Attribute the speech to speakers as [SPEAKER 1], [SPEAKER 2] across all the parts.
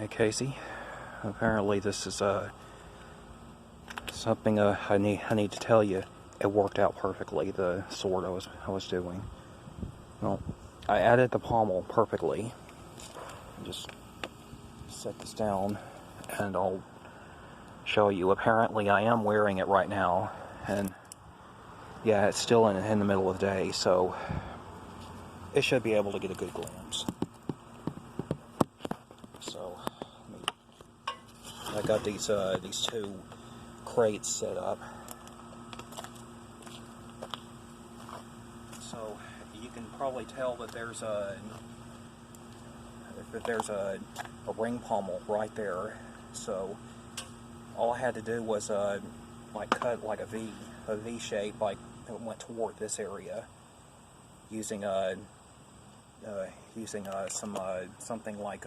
[SPEAKER 1] Hey Casey, apparently this is something I need to tell you. It worked out perfectly, the sword I was doing. Well, I added the pommel perfectly. Just set this down and I'll show you. Apparently I am wearing it right now, and yeah, it's still in the middle of the day, so it should be able to get a good glimpse. So I got these two crates set up. So you can probably tell that there's a ring pommel right there. So all I had to do was like cut like a V shape, like it went toward this area, using something like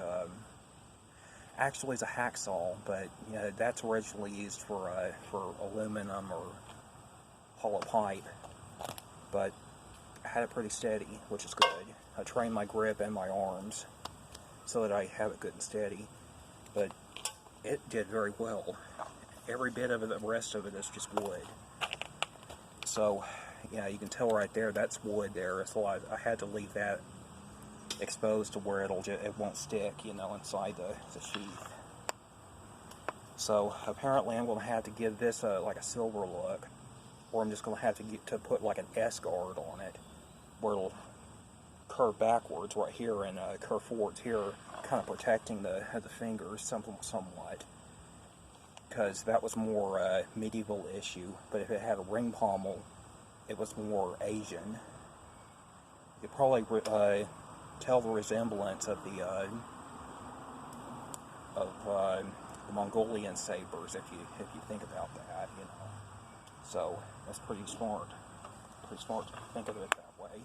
[SPEAKER 1] actually it's a hacksaw, but you know, that's originally used for aluminum or hollow pipe. But I had it pretty steady, which is good. I trained my grip and my arms so that I have it good and steady. But it did very well. Every bit of it, the rest of it is just wood. So yeah, you can tell right there that's wood there. So I had to leave that exposed to where it won't stick, you know, inside the sheath. So apparently I'm going to have to give this like a silver look, or I'm just going to have to put like an S guard on it, where it'll curve backwards right here and curve forwards here, kind of protecting the fingers somewhat, because that was more medieval issue. But if it had a ring pommel, it was more Asian. You probably tell the resemblance of the Mongolian sabers if you think about that, you know. So that's pretty smart. Pretty smart to think of it that way.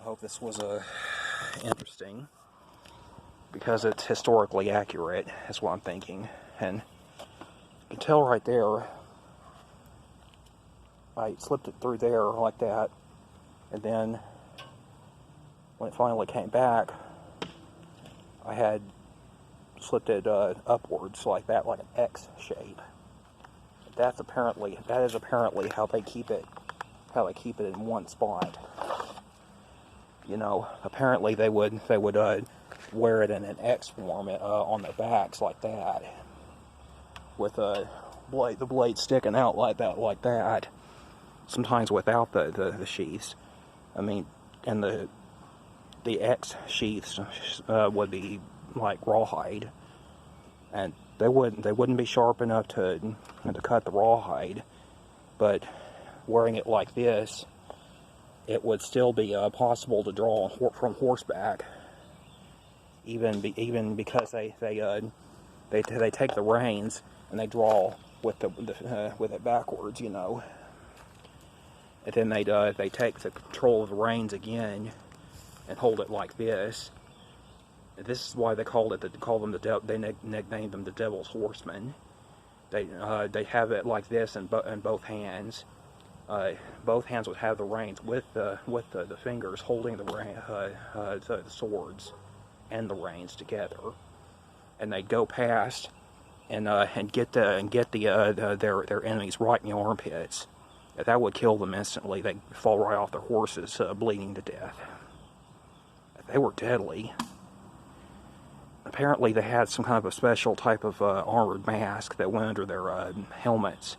[SPEAKER 1] I hope this was interesting, because it's historically accurate, is what I'm thinking. And you can tell right there, I slipped it through there like that, and then when it finally came back, I had slipped it upwards like that, like an X shape. That is apparently how they keep it in one spot. You know, apparently they would wear it in an X form on their backs like that, with the blade sticking out like that. Sometimes without the sheaths. I mean, and the X sheaths would be like rawhide, and they wouldn't be sharp enough to cut the rawhide. But wearing it like this, it would still be possible to draw from horseback, even because they take the reins and they draw with it backwards, you know. And then they take the control of the reins again and hold it like this. And this is why they nicknamed them the Devil's Horsemen. They have it like this in both hands. Both hands would have the reins with the fingers holding the swords and the reins together, and they'd go past and get their enemies right in the armpits. That would kill them instantly. They'd fall right off their horses, bleeding to death. They were deadly. Apparently they had some kind of a special type of armored mask that went under their helmets.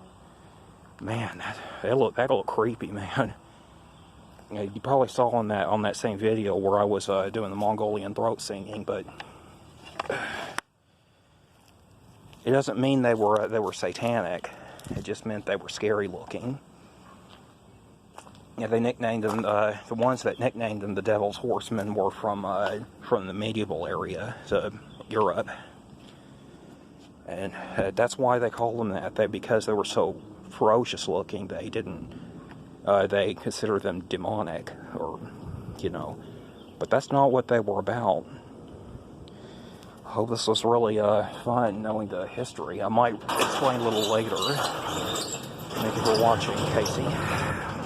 [SPEAKER 1] Man, that looked creepy, man. You probably saw on that same video where I was doing the Mongolian throat singing, but it doesn't mean they were satanic. It just meant they were scary looking. Yeah, they nicknamed them, the ones that nicknamed them the Devil's Horsemen were from the medieval area, so Europe. And that's why they called them that, because they were so ferocious looking. They considered them demonic, or, you know, but that's not what they were about. I hope this was really fun knowing the history. I might explain a little later. Thank you for watching, Casey.